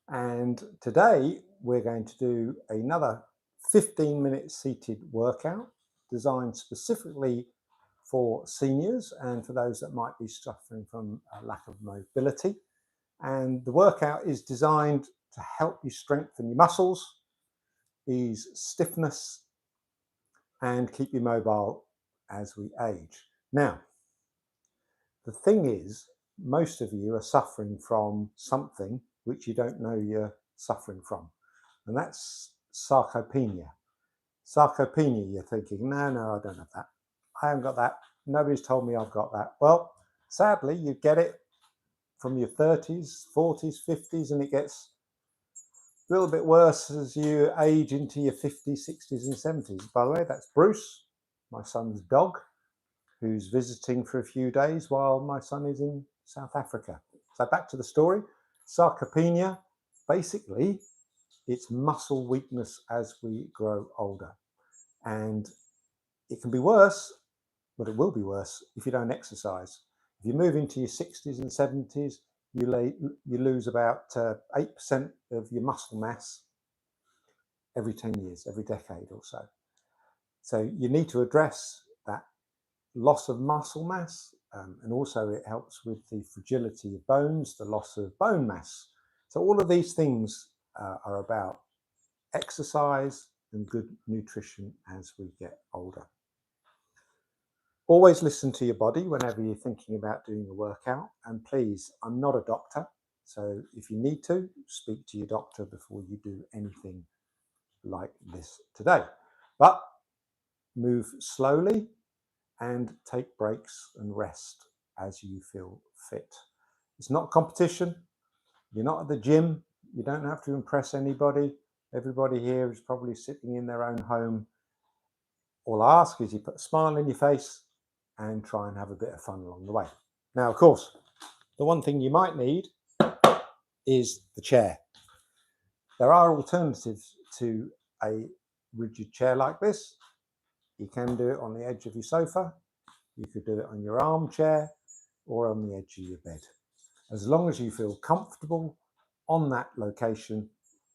And today we're going to do another 15-minute seated workout designed specifically for seniors and for those that might be suffering from a lack of mobility. And the workout is designed to help you strengthen your muscles, ease stiffness, and keep you mobile as we age. Now, the thing is, most of you are suffering from something which you don't know you're suffering from, and that's sarcopenia. Sarcopenia, you're thinking, no, I don't have that. I haven't got that. Nobody's told me I've got that. Well, sadly, you get it from your 30s, 40s, 50s, and it gets a little bit worse as you age into your 50s, 60s, and 70s. By the way, that's Bruce, my son's dog, who's visiting for a few days while my son is in South Africa. So back to the story. Sarcopenia, basically, it's muscle weakness as we grow older. And it can be worse, but it will be worse if you don't exercise. If you move into your 60s and 70s, you lose about 8% of your muscle mass every 10 years, every decade or so. So you need to address that loss of muscle mass, and also it helps with the fragility of bones, the loss of bone mass. So all of these things are about exercise and good nutrition as we get older. Always listen to your body whenever you're thinking about doing a workout, and please, I'm not a doctor, so if you need to, speak to your doctor before you do anything like this today. But move slowly and take breaks and rest as you feel fit. It's not competition. You're not at the gym. You don't have to impress anybody. Everybody here is probably sitting in their own home. All I ask is you put a smile on your face and try and have a bit of fun along the way. Now, of course, the one thing you might need is the chair. There are alternatives to a rigid chair like this. You can do it on the edge of your sofa. You could do it on your armchair or on the edge of your bed. As long as you feel comfortable on that location,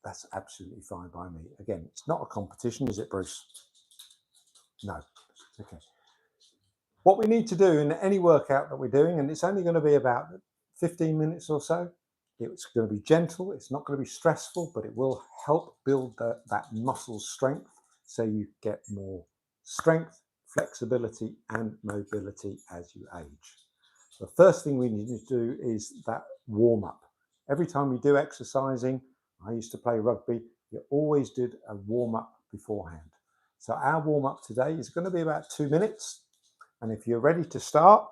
that's absolutely fine by me. Again, it's not a competition, is it, Bruce? No. Okay. What we need to do in any workout that we're doing, and it's only going to be about 15 minutes or so, it's going to be gentle, it's not going to be stressful, but it will help build that muscle strength so you get more strength, flexibility, and mobility as you age. The first thing we need to do is that warm up. Every time you do exercising, I used to play rugby, you always did a warm up beforehand. So our warm up today is going to be about 2 minutes. And if you're ready to start,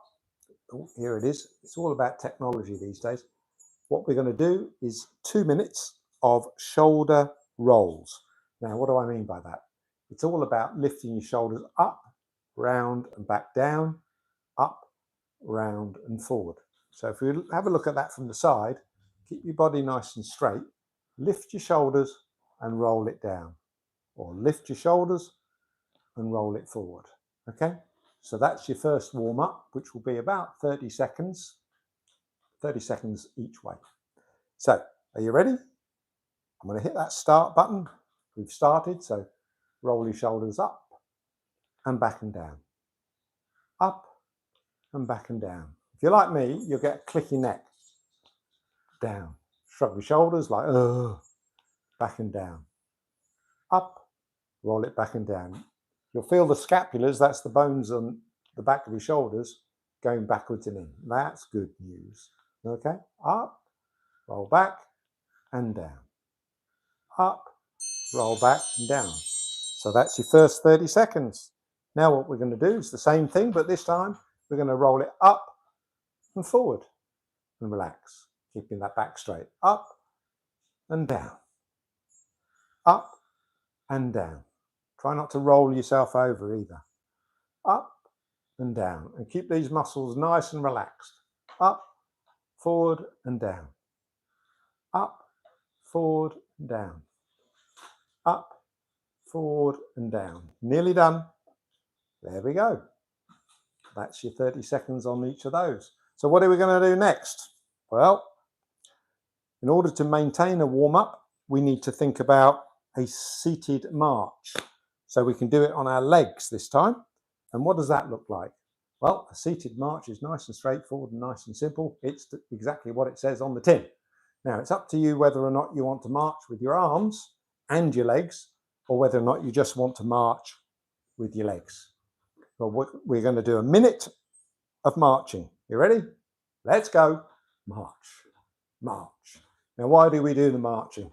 oh, here it is. It's all about technology these days. What we're going to do is 2 minutes of shoulder rolls. Now, what do I mean by that? It's all about lifting your shoulders up, round and back down, up, round and forward. So if we have a look at that from the side, keep your body nice and straight, lift your shoulders and roll it down, or lift your shoulders and roll it forward. Okay, so that's your first warm up, which will be about 30 seconds each way. So are you ready? I'm going to hit that start button. We've started, so roll your shoulders up and back and down, up and back and down. If you're like me, you'll get a clicky neck. Down. Shrug your shoulders like, back and down. Up, roll it back and down. You'll feel the scapulars, that's the bones on the back of your shoulders, going backwards and in. That's good news. Okay, up, roll back and down. Up, roll back and down. So that's your first 30 seconds. Now what we're going to do is the same thing, but this time we're going to roll it up and forward and relax, keeping that back straight. Up and down. Up and down. Try not to roll yourself over either. Up and down. And keep these muscles nice and relaxed. Up, forward and down. Up, forward and down. Up, forward and down. Nearly done. There we go. That's your 30 seconds on each of those. So what are we going to do next? Well, In order to maintain a warm-up, we need to think about a seated march. So we can do it on our legs this time. And what does that look like? Well, a seated march is nice and straightforward and nice and simple. It's exactly what it says on the tin. Now, it's up to you whether or not you want to march with your arms and your legs, or whether or not you just want to march with your legs. Well, we're going to do a minute of marching. You ready? Let's go. March, march. Now, why do we do the marching?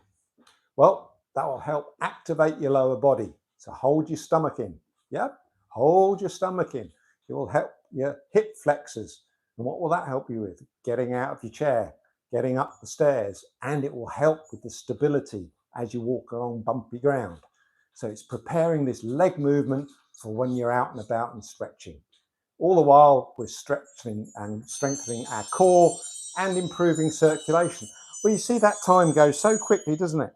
Well, that will help activate your lower body. So hold your stomach in. Yeah, hold your stomach in. It will help your hip flexors. And what will that help you with? Getting out of your chair, getting up the stairs, and it will help with the stability as you walk along bumpy ground. So it's preparing this leg movement for when you're out and about and stretching. All the while we're stretching and strengthening our core and improving circulation. Well, you see that time goes so quickly, doesn't it?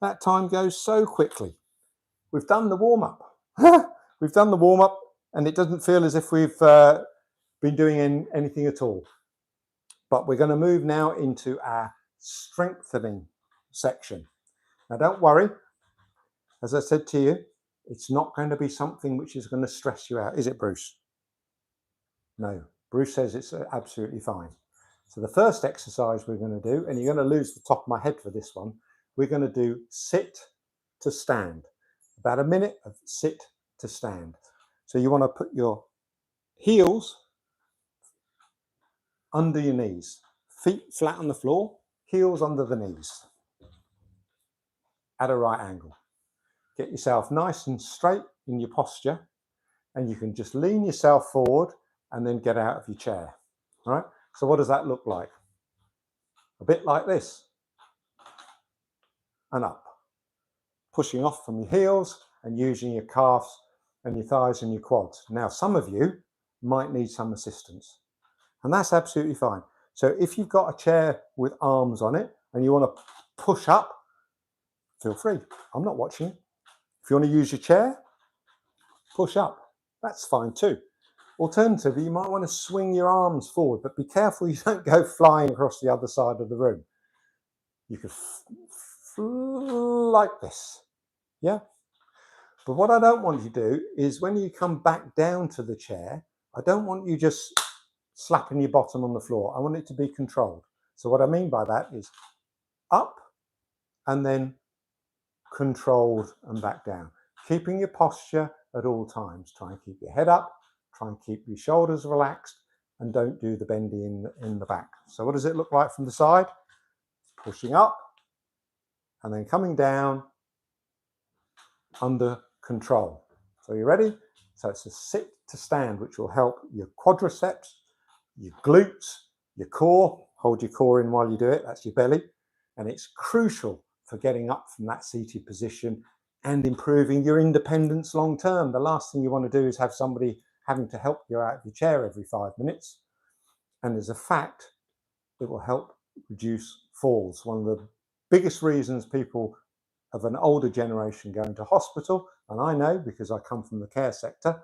That time goes so quickly. We've done the warm-up. We've done the warm-up and it doesn't feel as if we've been doing anything at all. But we're going to move now into our strengthening section. Now, don't worry. As I said to you, it's not going to be something which is going to stress you out, is it, Bruce? No, Bruce says it's absolutely fine. So the first exercise we're going to do, and you're going to lose the top of my head for this one, we're going to do sit to stand. About a minute of sit to stand. So you want to put your heels under your knees, feet flat on the floor, heels under the knees at a right angle. Get yourself nice and straight in your posture, and you can just lean yourself forward and then get out of your chair. All right? So what does that look like? A bit like this. And up. Pushing off from your heels and using your calves and your thighs and your quads. Now, some of you might need some assistance, and that's absolutely fine. So if you've got a chair with arms on it and you want to push up, feel free. I'm not watching. If you want to use your chair, push up. That's fine too. Alternatively, you might want to swing your arms forward, but be careful you don't go flying across the other side of the room. You could like this. Yeah. But what I don't want you to do is when you come back down to the chair, I don't want you just slapping your bottom on the floor. I want it to be controlled. So what I mean by that is up and then controlled and back down. Keeping your posture at all times. Try and keep your head up. Try and keep your shoulders relaxed. And don't do the bendy in the back. So what does it look like from the side? Pushing up and then coming down under control. So you ready? So it's a sit to stand, which will help your quadriceps, your glutes, your core. Hold your core in while you do it. That's your belly. And it's crucial for getting up from that seated position and improving your independence long term. The last thing you want to do is have somebody having to help you out of your chair every 5 minutes. And as a fact, it will help reduce falls. One of the biggest reasons people of an older generation going to hospital, and I know because I come from the care sector,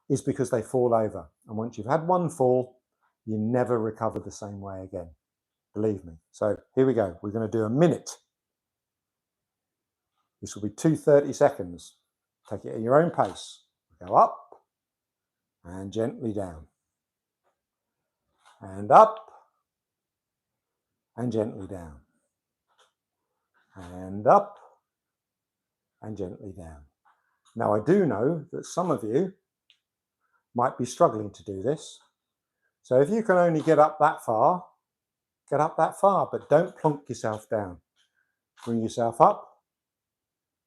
is because they fall over. And once you've had one fall, you never recover the same way again. Believe me. So here we go. We're going to do a minute. This will be 2 seconds. Take it at your own pace. Go up and gently down. And up and gently down. And up and gently down. Now, I do know that some of you might be struggling to do this. So if you can only get up that far, but don't plonk yourself down. Bring yourself up,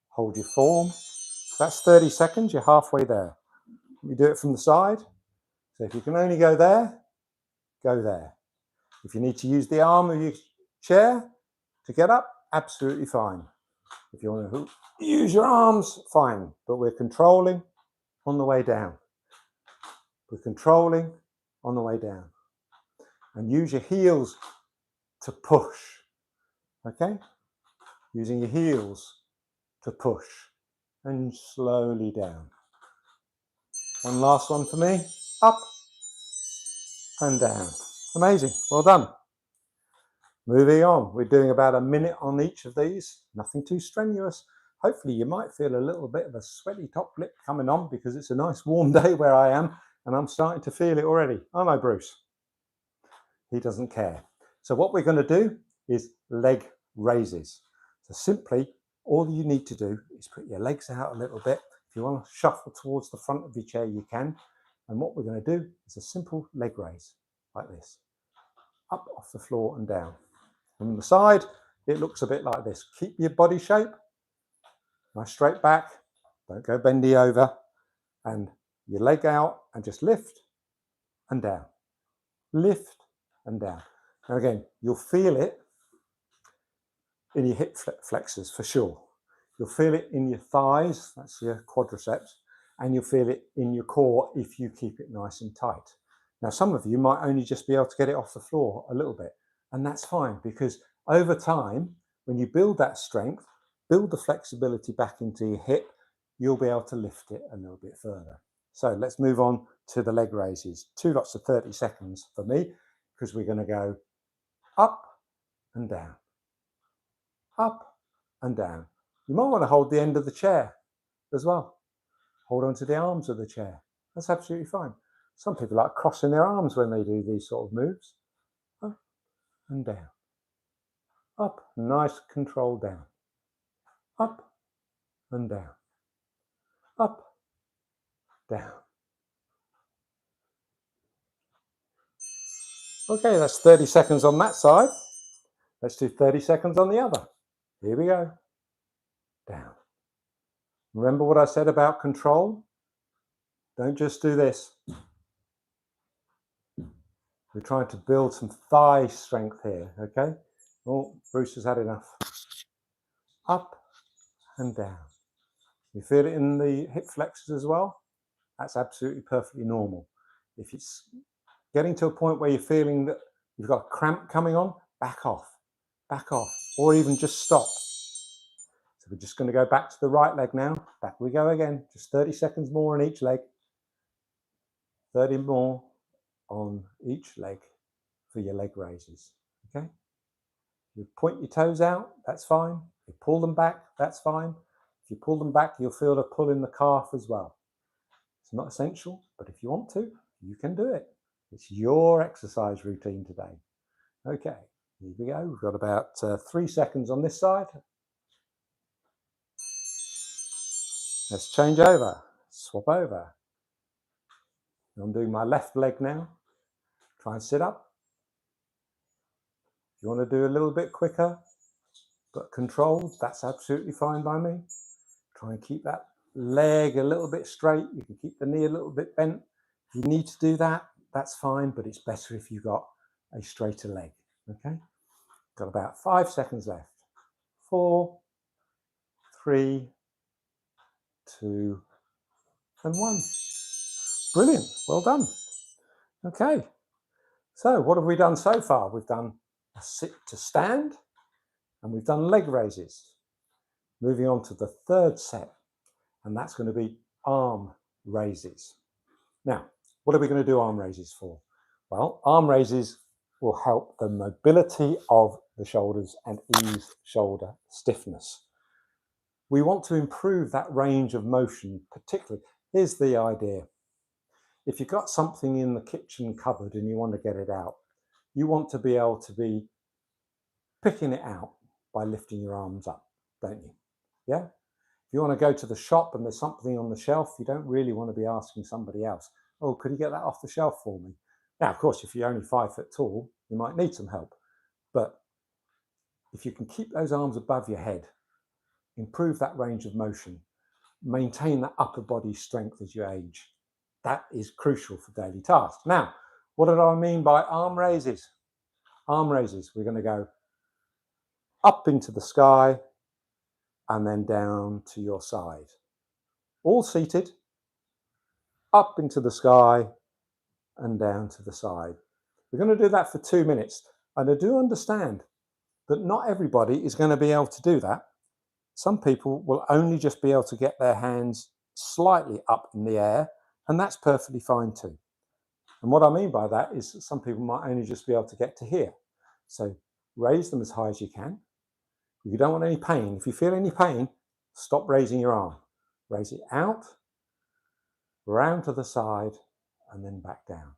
hold your form. That's 30 seconds, you're halfway there. You do it from the side. So if you can only go there, go there. If you need to use the arm of your chair to get up, absolutely fine. If you want to use your arms, fine. But we're controlling on the way down. We're controlling on the way down. And use your heels to push. Okay? Using your heels to push. And slowly down. One last one for me. Up and down. Amazing. Well done. Moving on, we're doing about a minute on each of these, nothing too strenuous. Hopefully you might feel a little bit of a sweaty top lip coming on because it's a nice warm day where I am and I'm starting to feel it already. I know Bruce, he doesn't care. So what we're going to do is leg raises. So simply all you need to do is put your legs out a little bit. If you want to shuffle towards the front of your chair, you can. And what we're going to do is a simple leg raise like this, up off the floor and down. From the side, it looks a bit like this. Keep your body shape, nice straight back, don't go bendy over, and your leg out and just lift and down, lift and down. Now again, you'll feel it in your hip flexors for sure. You'll feel it in your thighs, that's your quadriceps, and you'll feel it in your core if you keep it nice and tight. Now, some of you might only just be able to get it off the floor a little bit, and that's fine because over time, when you build that strength, build the flexibility back into your hip, you'll be able to lift it a little bit further. So let's move on to the leg raises. 2 lots of 30 seconds for me because we're going to go up and down, up and down. You might want to hold the end of the chair as well. Hold on to the arms of the chair. That's absolutely fine. Some people like crossing their arms when they do these sort of moves. Up and down. Up, nice control down. Up and down. Up, down. Okay, that's 30 seconds on that side. Let's do 30 seconds on the other. Here we go. Down. Remember what I said about control? Don't just do this. We're trying to build some thigh strength here, okay? Oh, Bruce has had enough. Up and down. You feel it in the hip flexors as well? That's absolutely perfectly normal. If it's getting to a point where you're feeling that you've got a cramp coming on, back off, or even just stop. So we're just going to go back to the right leg now. Back we go again, just 30 seconds more on each leg. 30 more on each leg for your leg raises, okay? You point your toes out, that's fine. You pull them back, that's fine. If you pull them back, you'll feel a pull in the calf as well. It's not essential, but if you want to, you can do it. It's your exercise routine today. Okay, here we go. We've got about 3 seconds on this side. Let's change over, swap over. I'm doing my left leg now. Try and sit up. If you want to do a little bit quicker, but controlled, that's absolutely fine by me. Try and keep that leg a little bit straight. You can keep the knee a little bit bent. If you need to do that, that's fine, but it's better if you've got a straighter leg, okay? Got about 5 seconds left. 4, 3, 2, and 1. Brilliant, well done. Okay, so what have we done so far? We've done a sit to stand, and we've done leg raises. Moving on to the third set, and that's going to be arm raises. Now, what are we going to do arm raises for? Well, arm raises will help the mobility of the shoulders and ease shoulder stiffness. We want to improve that range of motion, particularly. Here's the idea. If you've got something in the kitchen cupboard and you want to get it out, you want to be able to be picking it out by lifting your arms up, don't you? Yeah? If you want to go to the shop and there's something on the shelf, you don't really want to be asking somebody else, oh, could you get that off the shelf for me? Now, of course, if you're only 5 foot tall, you might need some help. But if you can keep those arms above your head, improve that range of motion, maintain that upper body strength as you age, that is crucial for daily tasks. Now, what do I mean by arm raises? Arm raises, we're going to go up into the sky and then down to your side. All seated, up into the sky and down to the side. We're going to do that for 2 minutes. And I do understand that not everybody is going to be able to do that. Some people will only just be able to get their hands slightly up in the air, and that's perfectly fine too. And what I mean by that is some people might only just be able to get to here. So raise them as high as you can. If you don't want any pain, if you feel any pain, stop raising your arm. Raise it out, round to the side, and then back down.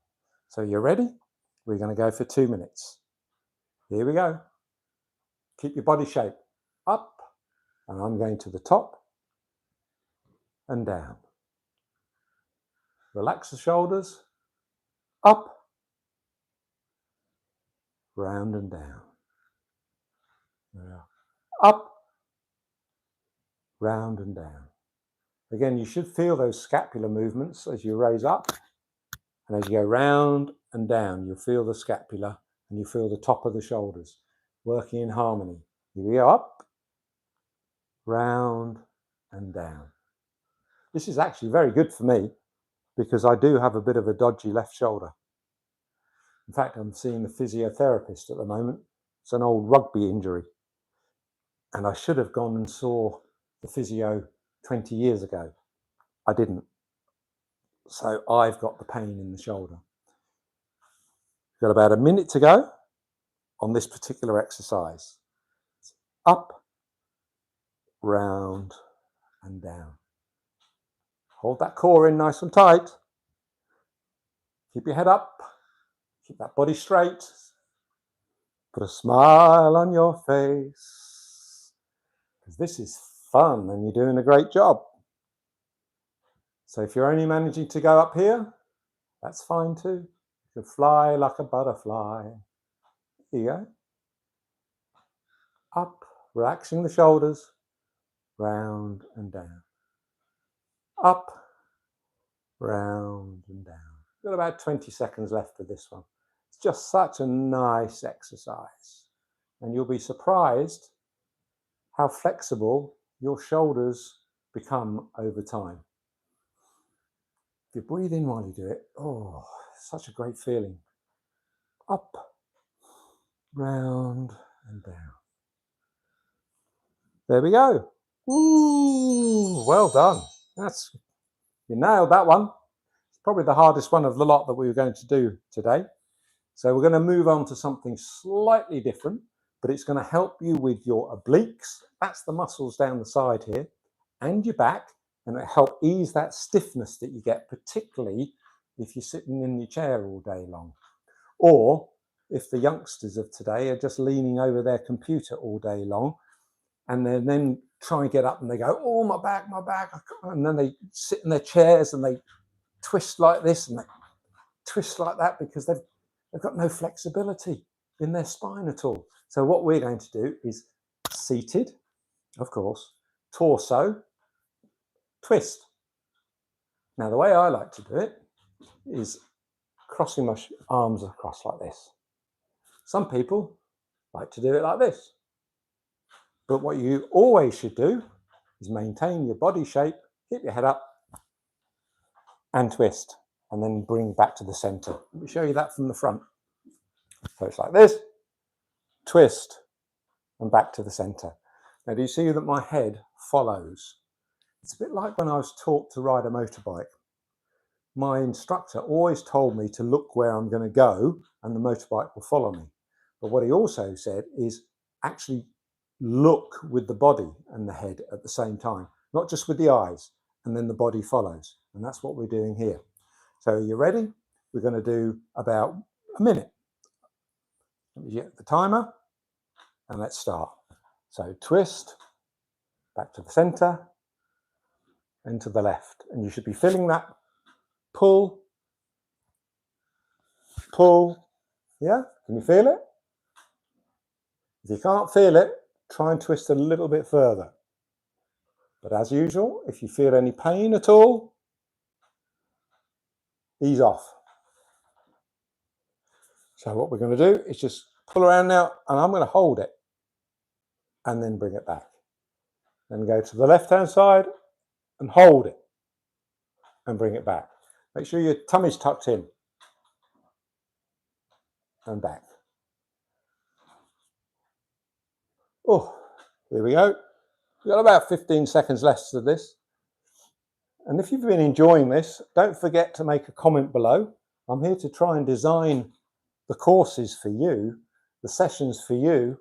So you're ready? We're going to go for 2 minutes. Here we go. Keep your body shape up, and I'm going to the top and down. Relax the shoulders, up, round and down. Up, round and down. Again, you should feel those scapular movements as you raise up, and as you go round and down, you'll feel the scapula and you feel the top of the shoulders working in harmony. Here we go, up, round and down. This is actually very good for me because I do have a bit of a dodgy left shoulder. In fact, I'm seeing a physiotherapist at the moment. It's an old rugby injury. And I should have gone and saw the physio 20 years ago. I didn't. So I've got the pain in the shoulder. We've got about a minute to go on this particular exercise. Up, round and down. Hold that core in nice and tight. Keep your head up. Keep that body straight. Put a smile on your face. Because this is fun and you're doing a great job. So if you're only managing to go up here, that's fine too. You can fly like a butterfly. Here you go. Up, relaxing the shoulders, round and down. Up, round and down. We've got about 20 seconds left of this one. It's just such a nice exercise. And you'll be surprised how flexible your shoulders become over time. If you breathe in while you do it, oh, such a great feeling. Up, round and down. There we go. Ooh, well done. You nailed that one. It's probably the hardest one of the lot that we were going to do today. So we're going to move on to something slightly different, but it's going to help you with your obliques. That's the muscles down the side here, and your back, and it'll help ease that stiffness that you get, particularly if you're sitting in your chair all day long. Or if the youngsters of today are just leaning over their computer all day long, and then try and get up and they go, oh, my back, and then they sit in their chairs and they twist like this and they twist like that because they've got no flexibility in their spine at all. So what we're going to do is seated, of course, torso, twist. Now, the way I like to do it is crossing my arms across like this. Some people like to do it like this. But what you always should do is maintain your body shape, keep your head up and twist, and then bring back to the center. Let me show you that from the front. So it's like this, twist, and back to the center. Now, do you see that my head follows? It's a bit like when I was taught to ride a motorbike. My instructor always told me to look where I'm going to go and the motorbike will follow me. But what he also said is actually look with the body and the head at the same time, not just with the eyes, and then the body follows. And that's what we're doing here. So are you ready? We're going to do about a minute. Let me get the timer and let's start. So twist, back to the center and to the left. And you should be feeling that pull, pull. Yeah, can you feel it? If you can't feel it, try and twist a little bit further. But as usual, if you feel any pain at all, ease off. So what we're going to do is just pull around now, and I'm going to hold it and then bring it back. Then go to the left-hand side and hold it and bring it back. Make sure your tummy's tucked in and back. Oh, here we go. We've got about 15 seconds left of this. And if you've been enjoying this, don't forget to make a comment below. I'm here to try and design the courses for you the session's for you.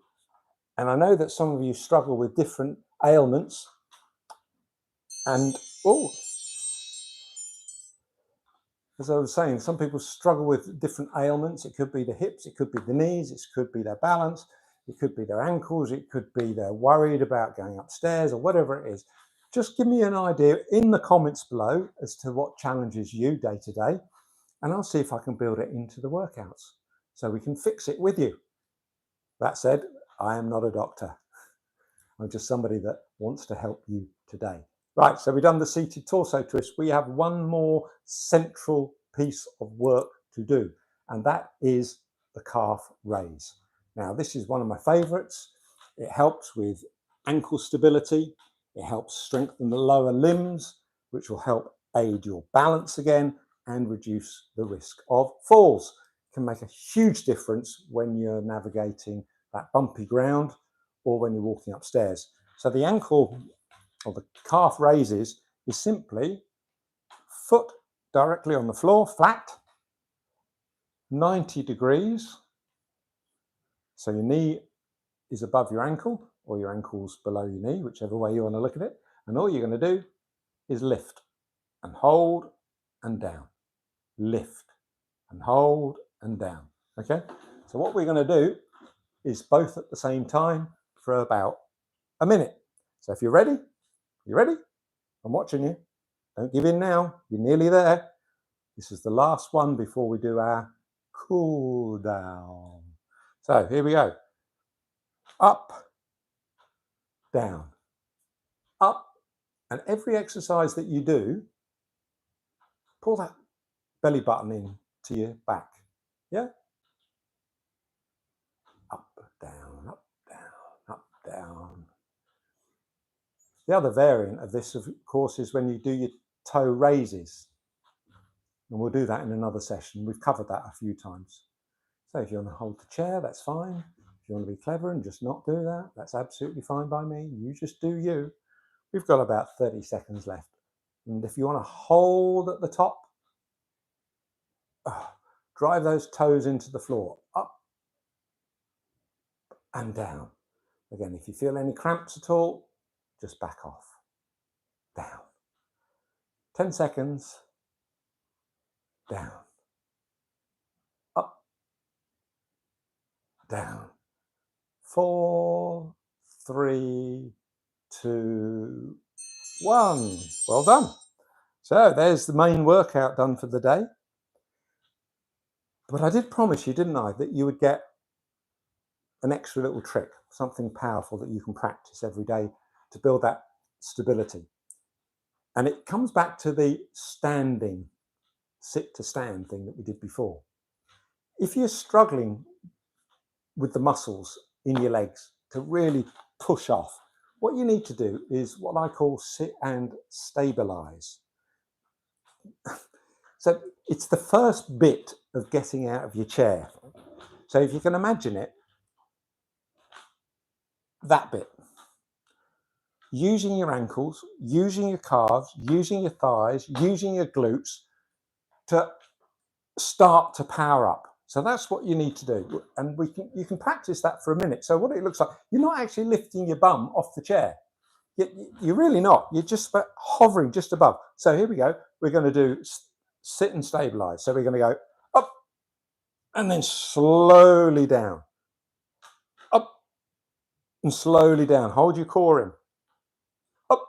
And I know that some of you struggle with different ailments. And, as I was saying, some people struggle with different ailments. It could be the hips, it could be the knees, it could be their balance, it could be their ankles, it could be they're worried about going upstairs or whatever it is. Just give me an idea in the comments below as to what challenges you day to day, and I'll see if I can build it into the workouts so we can fix it with you. That said, I am not a doctor. I'm just somebody that wants to help you today. Right, so we've done the seated torso twist. We have one more central piece of work to do, and that is the calf raise. Now, this is one of my favorites. It helps with ankle stability. It helps strengthen the lower limbs, which will help aid your balance again and reduce the risk of falls. It can make a huge difference when you're navigating that bumpy ground or when you're walking upstairs. So the ankle or the calf raises is simply foot directly on the floor, flat, 90 degrees. So your knee is above your ankle or your ankle's below your knee, whichever way you want to look at it. And all you're going to do is lift and hold and down, lift and hold and down. Okay, so what we're going to do is both at the same time for about a minute. So if you're ready, you ready? I'm watching you. Don't give in now. You're nearly there. This is the last one before we do our cool down. So here we go. Up, down, up. And every exercise that you do, pull that belly button in to your back. Yeah? Up, down, up, down, up, down. The other variant of this, of course, is when you do your toe raises. And we'll do that in another session. We've covered that a few times. So if you want to hold the chair, that's fine. If you want to be clever and just not do that, that's absolutely fine by me. You just do you. We've got about 30 seconds left. And if you want to hold at the top, drive those toes into the floor, up and down. Again, if you feel any cramps at all, just back off, down. 10 seconds, down, up, down. 4, 3, 2, 1. Well done. So there's the main workout done for the day. But I did promise you, didn't I, that you would get an extra little trick, something powerful that you can practice every day to build that stability. And it comes back to the standing, sit to stand thing that we did before. If you're struggling with the muscles in your legs to really push off, what you need to do is what I call sit and stabilize. So it's the first bit of getting out of your chair. So if you can imagine it, that bit. Using your ankles, using your calves, using your thighs, using your glutes to start to power up. So that's what you need to do. And you can practice that for a minute. So what it looks like, you're not actually lifting your bum off the chair. You're really not. You're just hovering just above. So here we go. We're going to do sit and stabilize. So we're going to go up and then slowly down. Up and slowly down. Hold your core in. Up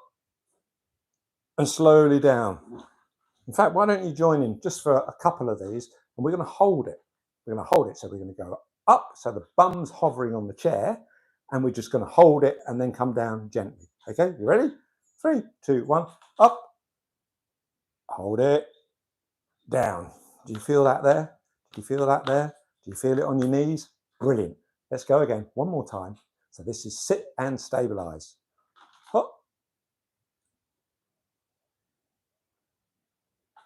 and slowly down. In fact, why don't you join in just for a couple of these, and we're going to hold it. We're going to hold it. So we're going to go up. So the bum's hovering on the chair, and we're just going to hold it and then come down gently. Okay, you ready? 3, 2, 1. Up. Hold it. Down. Do you feel that there? Do you feel that there? Do you feel it on your knees? Brilliant. Let's go again. One more time. So this is sit and stabilize. Up.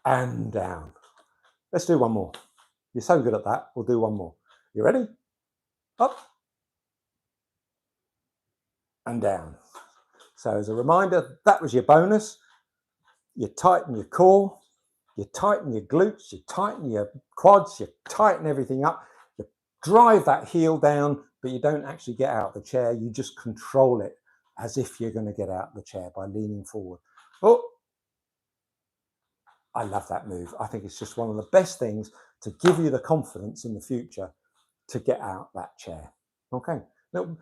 And down. Let's do one more. You're so good at that. We'll do one more. You ready? Up. And down. So as a reminder, that was your bonus. You tighten your core, you tighten your glutes, you tighten your quads, you tighten everything up, you drive that heel down, but you don't actually get out of the chair. You just control it as if you're going to get out of the chair by leaning forward. Oh, I love that move. I think it's just one of the best things to give you the confidence in the future to get out that chair. Okay. Now,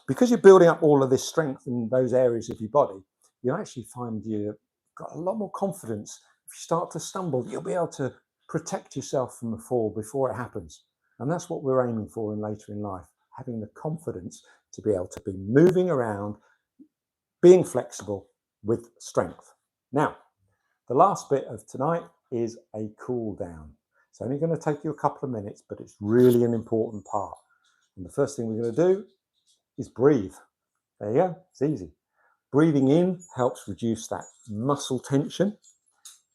because you're building up all of this strength in those areas of your body, you actually find you've got a lot more confidence. If you start to stumble, you'll be able to protect yourself from the fall before it happens. And that's what we're aiming for in later in life, having the confidence to be able to be moving around, being flexible with strength. Now, the last bit of tonight is a cool down. It's only going to take you a couple of minutes, but it's really an important part. And the first thing we're going to do is breathe. There you go, it's easy. Breathing in helps reduce that muscle tension.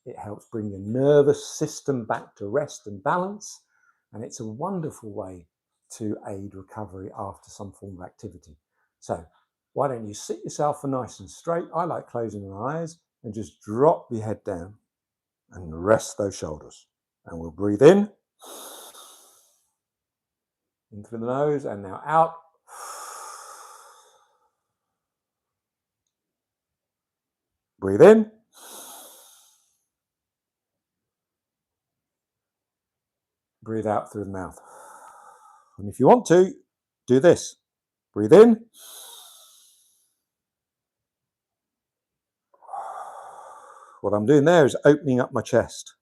It helps bring your nervous system back to rest and balance. And it's a wonderful way to aid recovery after some form of activity. So why don't you sit yourself nice and straight? I like closing my eyes and just drop your head down and rest those shoulders. And we'll breathe in through the nose and now out. Breathe in. Breathe out through the mouth. And if you want to, do this. Breathe in. What I'm doing there is opening up my chest.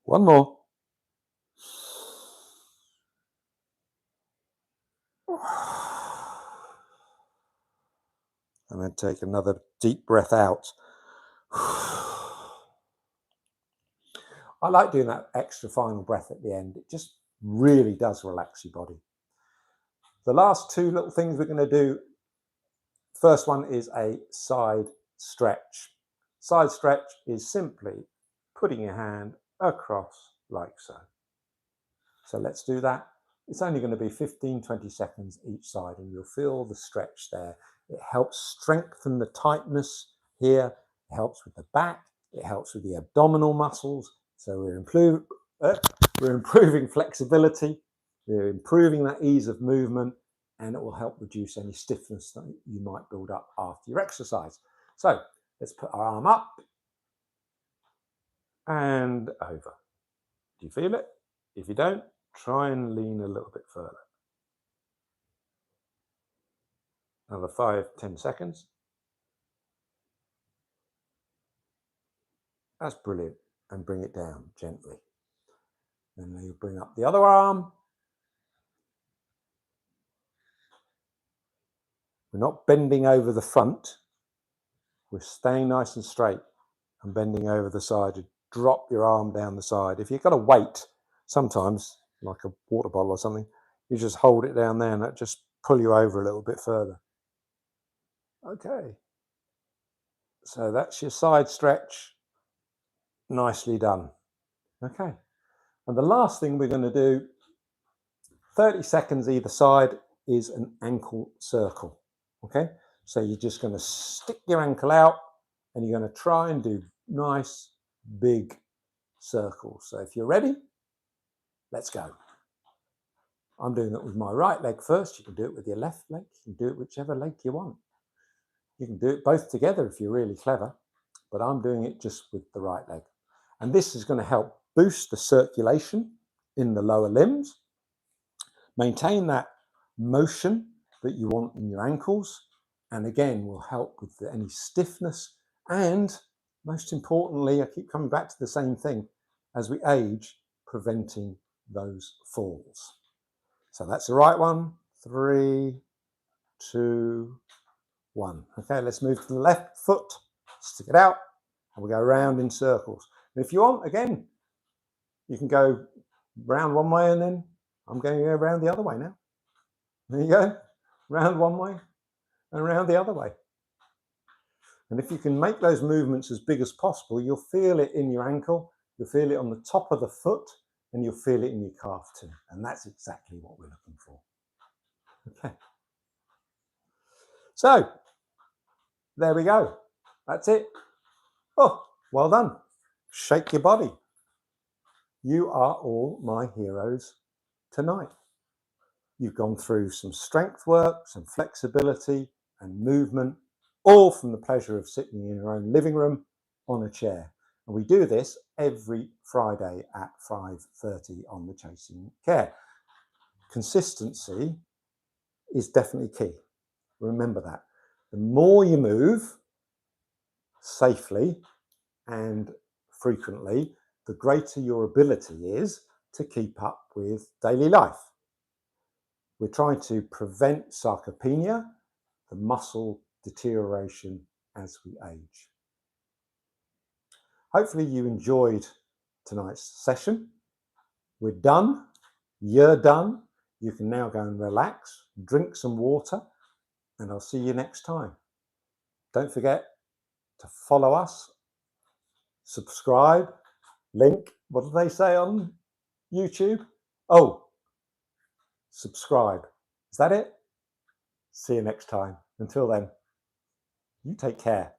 One more. And then take another deep breath out. I like doing that extra final breath at the end. It just really does relax your body. The last two little things we're going to do. First one is a side stretch. Side stretch is simply putting your hand across like so. So let's do that. It's only going to be 15-20 seconds each side and you'll feel the stretch there. It helps strengthen the tightness here. It helps with the back. It helps with the abdominal muscles. So we're improving flexibility. We're improving that ease of movement, and it will help reduce any stiffness that you might build up after your exercise. So let's put our arm up and over. Do you feel it? If you don't, try and lean a little bit further. Another 5-10 seconds. That's brilliant. And bring it down gently. And then you bring up the other arm. We're not bending over the front. We're staying nice and straight and bending over the side. You drop your arm down the side. If you've got a weight, sometimes, like a water bottle or something, you just hold it down there and that just pull you over a little bit further. Okay. So that's your side stretch. Nicely done. Okay. And the last thing we're going to do, 30 seconds either side, is an ankle circle. Okay. So you're just going to stick your ankle out and you're going to try and do nice big circles. So if you're ready, let's go. I'm doing it with my right leg first. You can do it with your left leg. You can do it whichever leg you want. You can do it both together if you're really clever, but I'm doing it just with the right leg. And this is going to help boost the circulation in the lower limbs, maintain that motion that you want in your ankles, and again will help with any stiffness, and most importantly, I keep coming back to the same thing, as we age, preventing those falls. So that's the right one. 3, 2, 1. Okay, let's move to the left foot, stick it out, and we go around in circles. And if you want, again, you can go round one way and then I'm going to go around the other way now. There you go, round one way and around the other way. And if you can make those movements as big as possible, you'll feel it in your ankle, you'll feel it on the top of the foot, and you'll feel it in your calf too. And that's exactly what we're looking for. Okay. So there we go. That's it. Oh, well done. Shake your body. You are all my heroes tonight. You've gone through some strength work, some flexibility and movement, all from the pleasure of sitting in your own living room on a chair. And we do this every Friday at 5:30 on the Chasing Care. Consistency is definitely key. Remember that. The more you move safely and frequently, the greater your ability is to keep up with daily life. We're trying to prevent sarcopenia, the muscle deterioration as we age. Hopefully you enjoyed tonight's session. We're done. You're done. You can now go and relax, drink some water, and I'll see you next time. Don't forget to follow us, subscribe, link. What do they say on YouTube? Oh, subscribe. Is that it? See you next time. Until then, you take care.